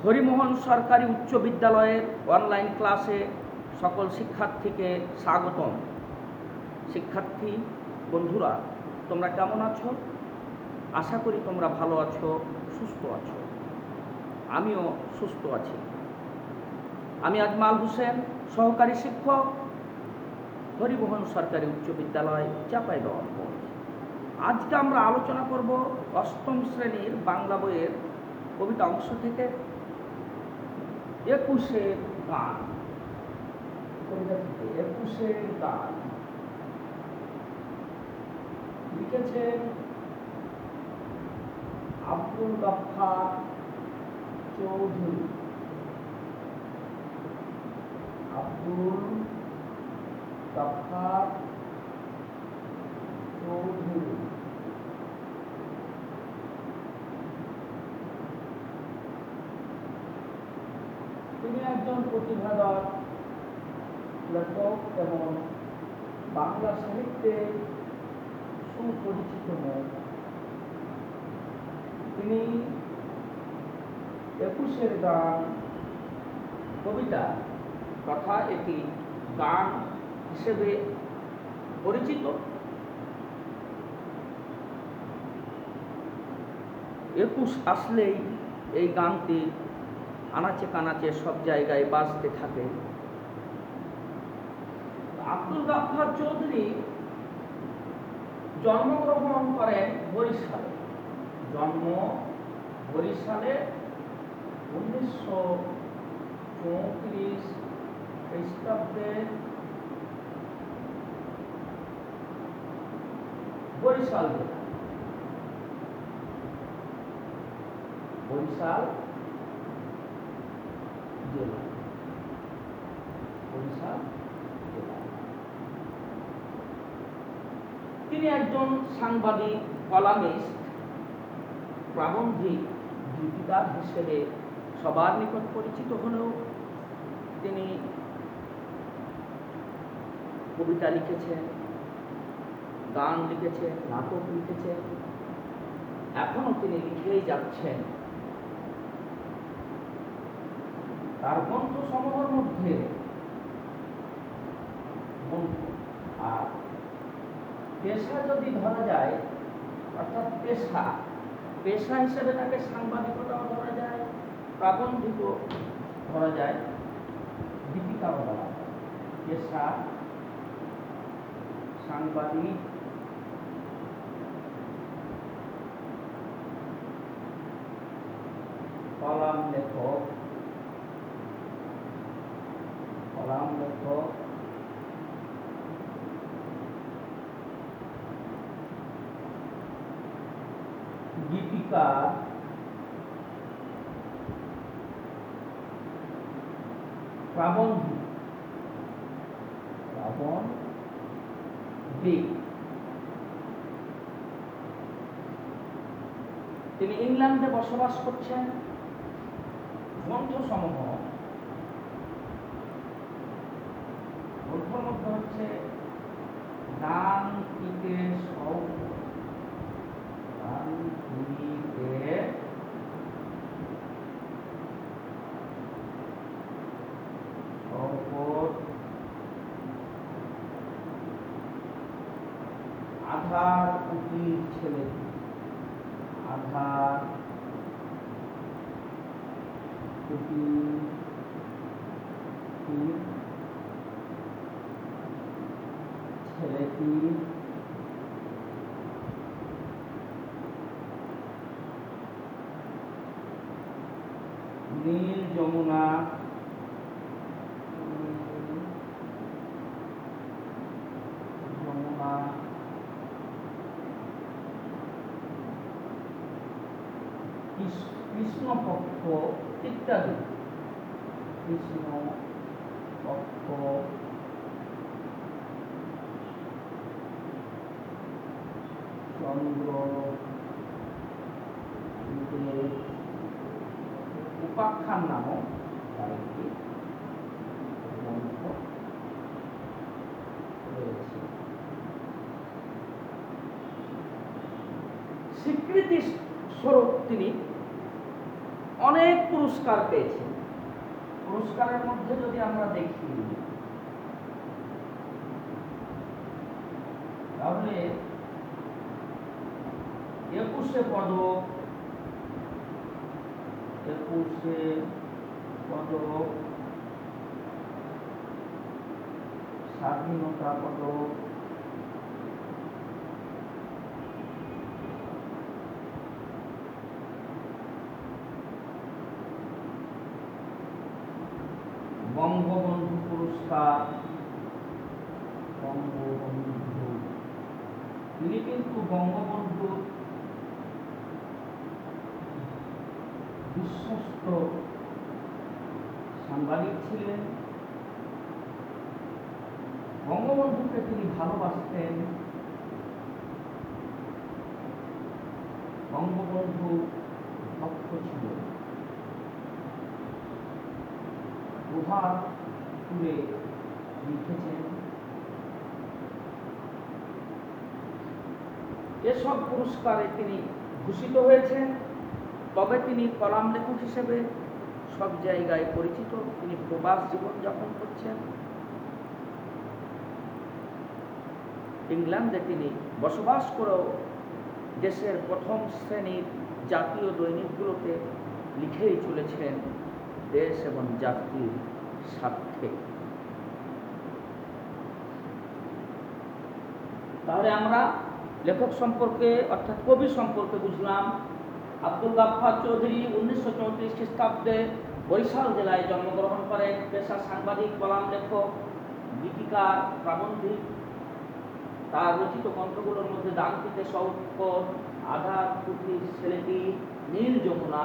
হরিমোহন সরকারি উচ্চ বিদ্যালয়ের অনলাইন ক্লাসে সকল শিক্ষার্থীকে স্বাগতম। শিক্ষার্থী বন্ধুরা, তোমরা কেমন আছো? আশা করি তোমরা ভালো আছো, সুস্থ আছো। আমিও সুস্থ আছি। আমি আজমাল হোসেন, সহকারী শিক্ষক, হরিমোহন সরকারি উচ্চ বিদ্যালয়, চাঁপাইনবাবগঞ্জ। আজকে আমরা আলোচনা করব অষ্টম শ্রেণীর বাংলা বইয়ের কবিতা অংশ থেকে একুশের গান। কবিতা থেকে একুশের গান লিখেছেন আব্দুল গাফফার চৌধুরী। আব্দুল গাফফার চৌধুরী তিনি একজন প্রতিভাধর লেখক এবং বাংলা সাহিত্যে সুপরিচিত মুখ। তিনি একুশের গান কবিতা তথা এটি গান হিসেবে পরিচিত। একুশ আসলেই এই গানটি আনাচে কানাচে সব জায়গায় বাজতে থাকে। আব্দুল গাফফার চৌধুরী জন্মগ্রহণ করেন বরিশালে। জন্ম বরিশালে 1934 খ্রিস্টাব্দে। বরিশাল জেলা, বরিশাল জেলা, বরিশাল জেলা। তিনি একজন সাংবাদিক, কলামিস্ট, প্রাবন্ধিক, গীতিকার হিসেবে সবার নিকট পরিচিত হলেও তিনি কবিতা লিখেছেন, গান লিখেছেন, নাটক লিখেছেন, এখনো তিনি লিখেই যাচ্ছেন। তার গ্রন্থ সমূহের মধ্যে আর পেশা যদি ধরা যায়, অর্থাৎ পেশা হিসেবে তাকে সাংবাদিকতাও ধরা যায়, প্রাবন্ধিকও ধরা যায়, গীতিকারও ধরা যায়। পেশা সাংবাদিক, কলাম লেখক, গীতিকার, প্রাবন্ধিক। তিনি ইংল্যান্ডে বসবাস করছেন। গ্রন্থসমূহ গ্রন্থের মধ্যে হচ্ছে গান গীতে আধার কুটির ছেলে, আধার কুটির ছেলেটি, নীল যমুনা, কৃষ্ণপক্ষ ইত্যাদি। কৃষ্ণপক্ষ, চন্দ্র, উপাখ্যান নামক কয়েকটি গ্রন্থ রয়েছে। স্বীকৃতি স্বরূপ তিনি অনেক পুরস্কার পেয়েছেন। পুরস্কারের মধ্যে যদি আমরা দেখি তাহলে 21 পদক, 21 পদক, স্বাধীনতা পদক, বঙ্গবন্ধু পুরস্কার, বঙ্গবন্ধু, তিনি কিন্তু বঙ্গবন্ধুর বিশ্বস্ত সাংবাদিক ছিলেন। বঙ্গবন্ধুকে তিনি ভালোবাসতেন। বঙ্গবন্ধু ভক্ত ছিলেন। প্রভাত তুলে লিখেছেন। এসব পুরস্কারে তিনি ভূষিত হয়েছেন। তবে তিনি কলাম লেখক হিসেবে সব জায়গায় পরিচিত। তিনি প্রবাস জীবনযাপন করছেন। ইংল্যান্ডে তিনি বসবাস করেও দেশের প্রথম শ্রেণীর জাতীয় দৈনিকগুলোতে লিখেই চলেছেন দেশ এবং জাতির স্বার্থে। তাহলে আমরা লেখক সম্পর্কে অর্থাৎ কবি সম্পর্কে বুঝলাম। আব্দুল গাফফার চৌধুরী 1934 খ্রিস্টাব্দে বরিশাল জেলায় জন্মগ্রহণ করেন। পেশা সাংবাদিক, কলাম লেখক, গীতিকার, প্রাবন্ধিক। তার রচিত গ্রন্থগুলোর মধ্যে ডানপিতে সৌকর, আধার পুঁথির ছেলেটি, নীল যমুনা,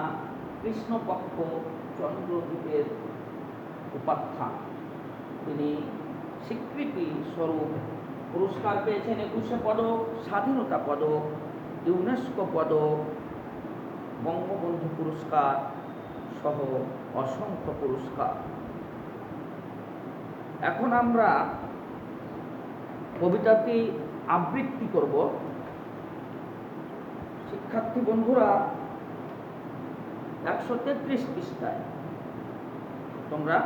কৃষ্ণপক্ষ, চন্দ্রদ্বীপের উপাখ্যান। তিনি স্বীকৃতি স্বরূপ পুরস্কার পেয়েছেন 21 পদক, স্বাধীনতা পদক, ইউনেস্কো পদক, বঙ্গবন্ধু পুরস্কার সহ অসংখ্য পুরস্কার। এখন আমরা কবিতাটি আবৃত্তি করব। শিক্ষার্থী বন্ধুরা 133 পৃষ্ঠায় তোমরা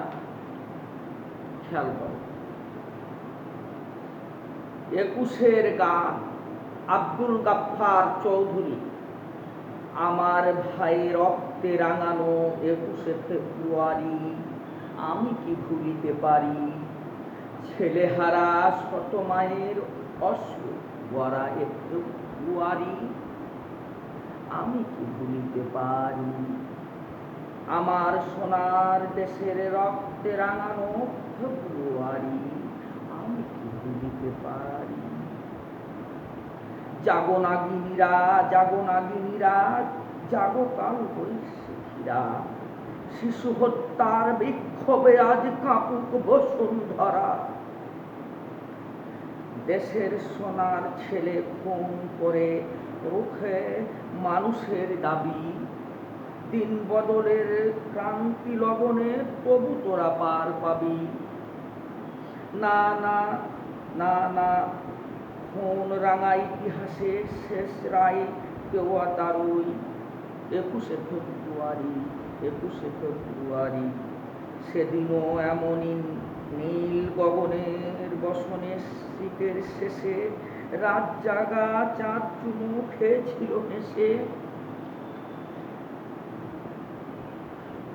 খেয়াল করো। 21 গান, আব্দুল গাফফার চৌধুরী। আমার ভাই রক্তে রাঙানো 21 ফেব্রুয়ারি, আমি কি ভুলিতে পারি। ছেলেহারা শত মায়ের অশ্রু ভরা ফেব্রুয়ারি, আমি কি ভুলিতে পারি। আমার সোনার দেশের রক্তে রাঙানো ফেব্রুয়ারি, আমি কি ভুলিতে পারি। জাগো নাগিনীরা, জাগো নাগিনীরা, জাগো কাল বৈশাখীরা, শিশু হত্যার বিক্ষোভে আজ কাঁপুক বসুন্ধরা। দেশের সোনার ছেলে খুন করে রুখে মানুষের দাবি। দিন বদলের ক্রান্তি লবণে তবু তোরা পার পাবি। না না না না, খুন রাঙা ইতিহাসে শেষ রায় কেউ তারই। 21 ফেব্রুয়ারি, 21 ফেব্রুয়ারি, সেদিনও এমনই নীল গগনের বসনে শীতের শেষে রাত জাগা চাঁদ চুমু খেয়েছিল হেসে।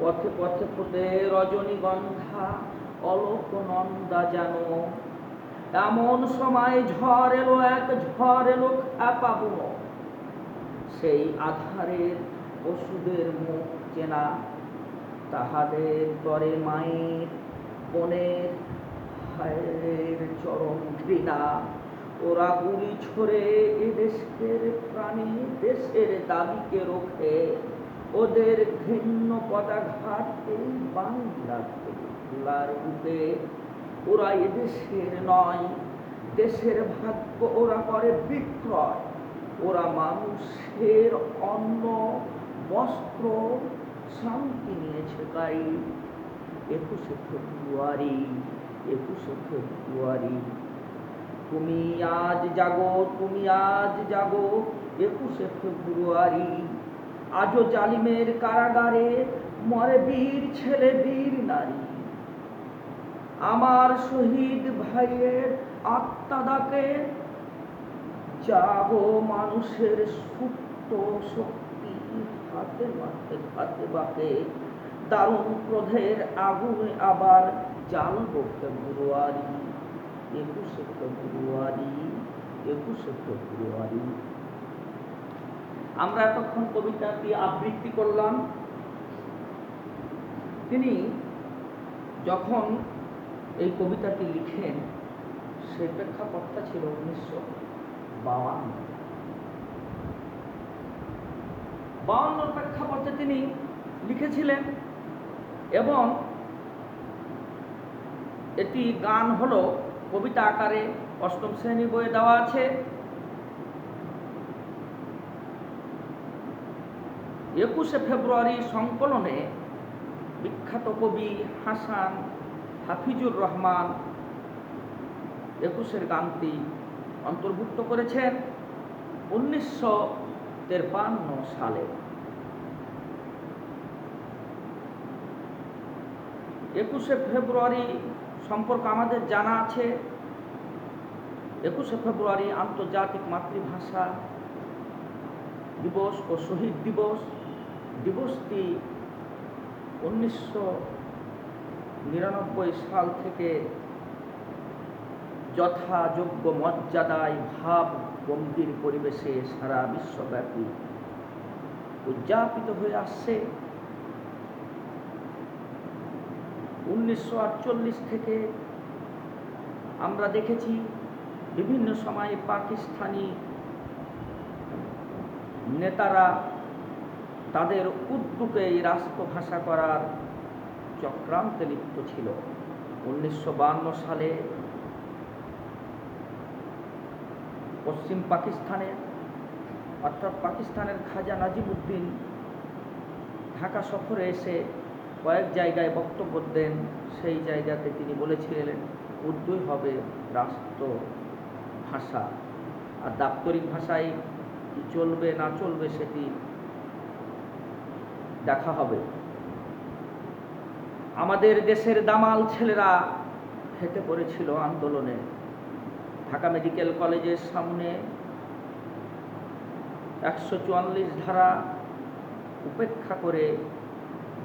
পথে পথে ফোটে রজনীগন্ধা, অলোক নন্দা যেন। এমন সময় ঝড় এলো, এক ঝড় এলো খ্যাপাবো। সেই আধারের পশুদের মুখ চেনা, তাহাদের তরে মায়ের বোনের ভাইয়ের চরম ঘৃণা। ওরা গুলি ছড়ে এদেশের প্রাণী, দেশের দাবিকে রোখে। ওদের ঘৃণ্য পদাঘাত এই বাংলার বুকে। ওরা এদেশের নয়, দেশের ভাগ্য ওরা করে বিক্রয়। ওরা মানুষের অন্ন, বস্ত্র, শান্তি নিয়েছে গাই। 21 ফেব্রুয়ারি, 21 ফেব্রুয়ারি, তুমি আজ জাগো, তুমি আজ জাগো। 21 ফেব্রুয়ারি, আজও জালিমের কারাগারে মরে বীর ছেলে বীর নারী। আমার শহীদ ভাইয়ের আত্মা ডাকে, জাগো মানুষের সুপ্ত শক্তি, হাতে মাঠে হাতে বাঁকে দারুণ ক্রোধের আগুনে আবার জ্বালবো ফেব্রুয়ারি, 21শে ফেব্রুয়ারি, 21শে ফেব্রুয়ারি। আমরা এতক্ষণ কবিতাটি আবৃত্তি করলাম। তিনি যখন এই কবিতাটি লিখেন সে প্রেক্ষাপটটা ছিল 1952 প্রেক্ষাপটে তিনি লিখেছিলেন এবং এটি গান হলো কবিতা আকারে, অষ্টম শ্রেণী বইয়ে দেওয়া আছে। 21শে ফেব্রুয়ারি সংকলনে বিখ্যাত কবি হাসান হাফিজুর রহমান 21-এর গানটি অন্তর্ভুক্ত করেছেন 1953 সালে। 21শে ফেব্রুয়ারি সম্পর্কে আমাদের জানা আছে, 21শে ফেব্রুয়ারি আন্তর্জাতিক মাতৃভাষা দিবস ও শহীদ দিবস। দিবসটি 1999 সাল থেকে যথাযোগ্য মর্যাদায় ভাব গম্ভীর পরিবেশে সারা বিশ্বব্যাপী উদযাপিত হয়ে আসছে। 1948 থেকে আমরা দেখেছি বিভিন্ন সময়ে পাকিস্তানি নেতারা তাদের উদ্যোগে এই রাষ্ট্রভাষা করার চক্রান্তে লিপ্ত ছিল। 1952 সালে পশ্চিম পাকিস্তানে অর্থাৎ পাকিস্তানের খাজা নাজিমুদ্দিন ঢাকা সফরে এসে কয়েক জায়গায় বক্তব্য দেন। সেই জায়গাতে তিনি বলেছিলেন উর্দুই হবে রাষ্ট্র ভাষা, আর দাপ্তরিক ভাষায় কি চলবে না চলবে সেটি দেখা হবে। আমাদের দেশের দামাল ছেলেরা ফেটে পড়েছিল আন্দোলনে। ঢাকা মেডিকেল কলেজের সামনে 144 ধারা উপেক্ষা করে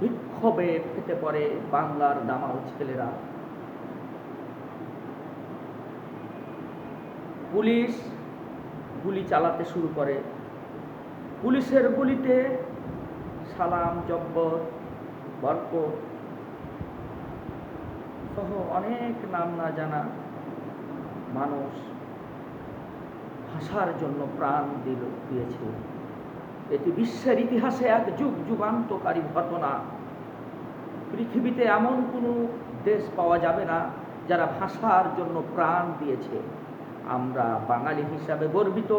বিক্ষোভে ফেটে পড়ে বাংলার দামাল ছেলেরা। পুলিশ গুলি চালাতে শুরু করে। পুলিশের গুলিতে সালাম, জব্বর, বরকত সহ অনেক নাম না জানা মানুষ ভাষার জন্য প্রাণ দিয়েছে। এটি বিশ্বের ইতিহাসে এক যুগ যুগান্তকারী ঘটনা। পৃথিবীতে এমন কোনো দেশ পাওয়া যাবে না যারা ভাষার জন্য প্রাণ দিয়েছে। আমরা বাঙালি হিসাবে গর্বিত।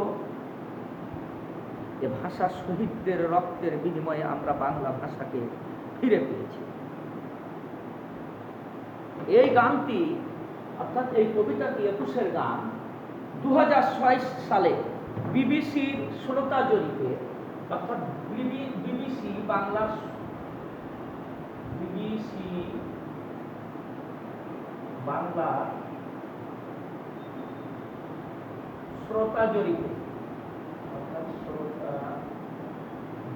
এ ভাষা শহীদদের রক্তের বিনিময়ে আমরা বাংলা ভাষাকে ফিরে পেয়েছি। এই গানটি অর্থাৎ এই কবিতাটি 21-এর গান 2006 সালে বিবিসির শ্রোতা জরিপে অর্থাৎ বিবিসি বাংলা শ্রোতা জরিপে অর্থাৎ শ্রোতা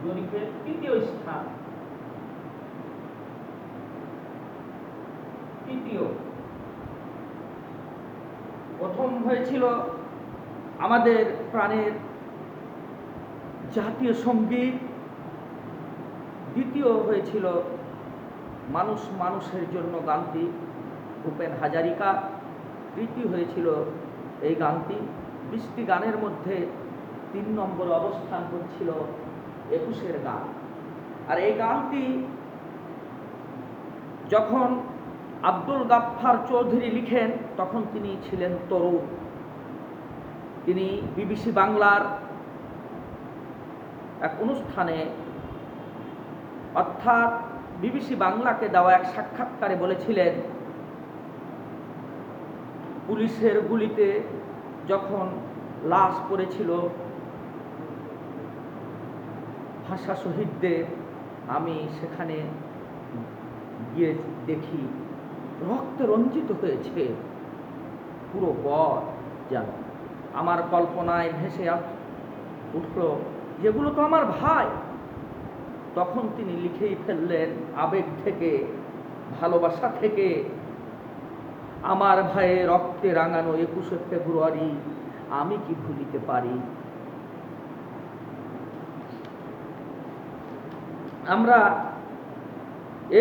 জরিপের 3য় স্থান, প্রথম হয়েছিল আমাদের প্রাণের জাতীয় সঙ্গীত, দ্বিতীয় হয়েছিল মানুষ মানুষের জন্য গানটি ভূপেন হাজারিকা, তৃতীয় হয়েছিল এই গানটি। 20টি গানের মধ্যে 3 নম্বর অবস্থান করছিল 21-এর গান। আর এই গানটি যখন আব্দুল গাফফার চৌধুরী লিখেন তখন তিনি ছিলেন তরুণ। তিনি বিবিসি বাংলার এক অনুষ্ঠানে অর্থাৎ বিবিসি বাংলাকে দেওয়া এক সাক্ষাৎকারে বলেছিলেন, পুলিশের গুলিতে যখন লাশ পড়েছিল ভাষা শহীদদের আমি সেখানে গিয়ে দেখি রক্তে রঞ্জিত হয়েছে পুরো পথ। যেন আমার কল্পনায় ভেসে উঠল, যেগুলো তো আমার ভাই। তখন তিনি লিখেই ফেললেন আবেগ থেকে, ভালোবাসা থেকে, আমার ভাইয়ের রক্তে রাঙানো 21শে ফেব্রুয়ারি আমি কি ভুলিতে পারি। আমরা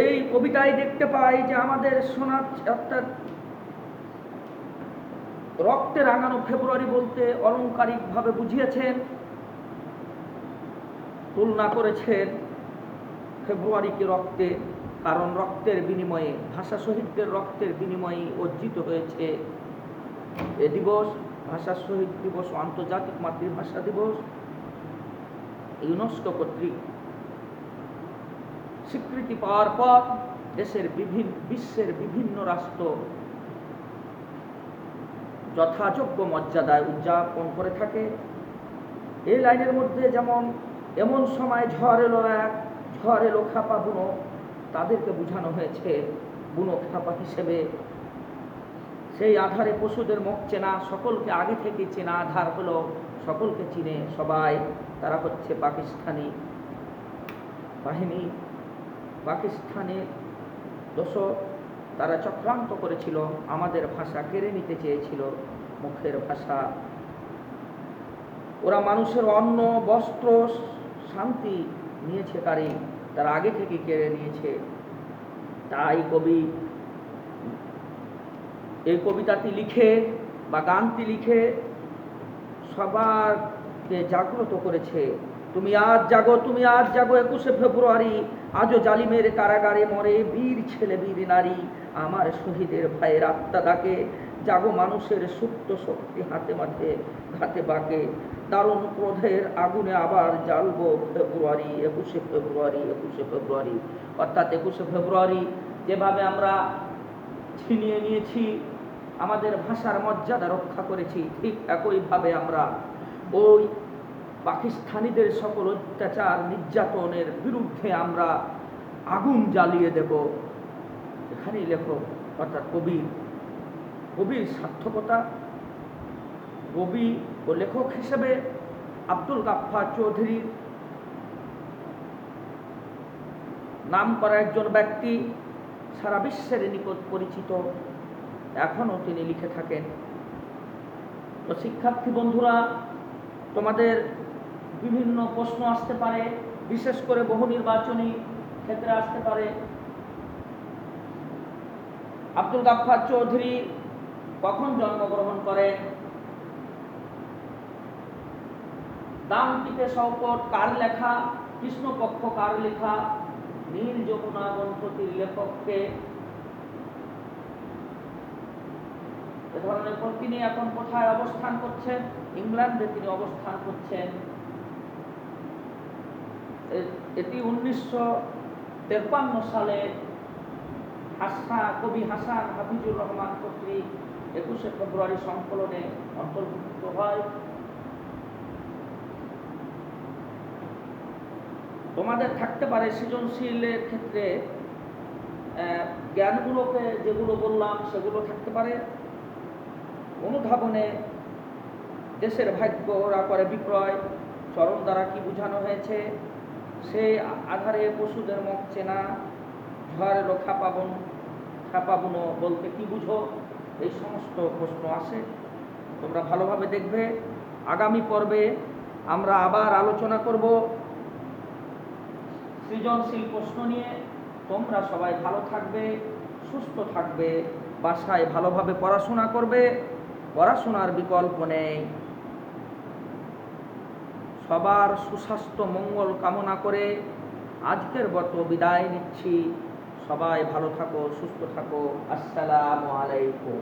এই কবিতায় দেখতে পাই যে আমাদের অর্থাৎ রক্তে রাঙানো ফেব্রুয়ারি বলতে অলংকারিকভাবে বুঝিয়েছেন, তুলনা করেছেন ফেব্রুয়ারিকে রক্তে, কারণ রক্তের বিনিময়ে, ভাষা শহীদদের রক্তের বিনিময়ে অর্জিত হয়েছে এ দিবস। ভাষা শহীদ দিবস ও আন্তর্জাতিক মাতৃভাষা দিবস ইউনেস্কো কর্তৃক স্বীকৃতি পাওয়ার পর বিশ্বের বিভিন্ন রাষ্ট্র যথাযোগ্য মর্যাদায় উদযাপন করে থাকে। এই লাইনের মধ্যে যেমন এমন সময় ঝড় এলো খাপা বুনো, তাদেরকে বোঝানো হয়েছে বুনো খাপা হিসেবে। সেই আধারে পশুদের মুখ চেনা, সকলকে আগে থেকে চেনা আধার হলো সকলকে চিনে সবাই, তারা হচ্ছে পাকিস্তানি বাহিনী, পাকিস্তানের দোষর। তারা চক্রান্ত করেছিল, আমাদের ভাষা কেড়ে নিতে চেয়েছিল, মুখের ভাষা। ওরা মানুষের অন্ন, বস্ত্র, শান্তি নিয়েছে কারি, তারা আগে থেকে কেড়ে নিয়েছে। তাই কবি এই কবিতাটি লিখে বা গানটি লিখে সবারকে জাগ্রত করেছে। তুমি আজ জাগো, তুমি আজ জাগো 21শে ফেব্রুয়ারি, আজও জালিমের কারাগারে মরে বীর ছেলে বীর নারী, আমার শহীদের ভাইয়ের আত্মা ডাকে, জাগো মানুষের সুপ্ত শক্তি হাতে মাঠে ঘাতে বাকে, দারুণ ক্রোধের আগুনে আবার জ্বালবো ফেব্রুয়ারি, 21শে ফেব্রুয়ারি, 21শে ফেব্রুয়ারি। অর্থাৎ 21শে ফেব্রুয়ারি যেভাবে আমরা ছিনিয়ে নিয়েছি, আমাদের ভাষার মর্যাদা রক্ষা করেছি, ঠিক একইভাবে আমরা ওই পাকিস্তানিদের সকল অত্যাচার নির্যাতনের বিরুদ্ধে আমরা আগুন জ্বালিয়ে দেব। এখানেই লেখক অর্থাৎ কবির সার্থকতা। কবি ও লেখক হিসেবে আব্দুল গাফফার চৌধুরীর নাম করা একজন ব্যক্তি, সারা বিশ্বের নিকট পরিচিত, এখনও তিনি লিখে থাকেন। তো শিক্ষার্থী বন্ধুরা, তোমাদের বিভিন্ন প্রশ্ন আসতে পারে, বিশেষ করে বহু নির্বাচনী ক্ষেত্রে আসতে পারে। আব্দুল গাফফার চৌধুরী কখন জন্মগ্রহণ করেন? দামটিতে শওকত কার লেখা? কৃষ্ণপক্ষ কার লেখা? নীল যমুনা গ্রন্থটির লেখককে? এ ধরনের পর তিনি এখন কোথায় অবস্থান করছেন? ইংল্যান্ডে তিনি অবস্থান করছেন। এটি 1953 সালে কবি হাসান হাফিজুর রহমান কর্তৃক 21শে ফেব্রুয়ারি সংকলনে অন্তর্ভুক্ত হয়। তোমাদের থাকতে পারে সৃজনশীলের ক্ষেত্রে জ্ঞানগুলোকে যেগুলো বললাম সেগুলো থাকতে পারে। অনুধাবনে দেশের ভাগ্য ওরা করে বিক্রয়, চরণ দ্বারা কি বোঝানো হয়েছে, সেই আধারে পশুদের মুখ চেনা, ঝড় এলো খাপা বুনো বলতে কি বুঝো, এই সমস্ত প্রশ্ন আসে। তোমরা ভালোভাবে দেখবে। আগামী পর্বে আমরা আবার আলোচনা করব সৃজনশীল প্রশ্ন নিয়ে। তোমরা সবাই ভালো থাকবে, সুস্থ থাকবে, বাসায় ভালোভাবে পড়াশোনা করবে, পড়াশোনার বিকল্প নেই। সবার সুস্বাস্থ্য মঙ্গল কামনা করে আজকের মতো বিদায় নিচ্ছি। সবাই ভালো থাকো, সুস্থ থাকো। আসসালামু আলাইকুম।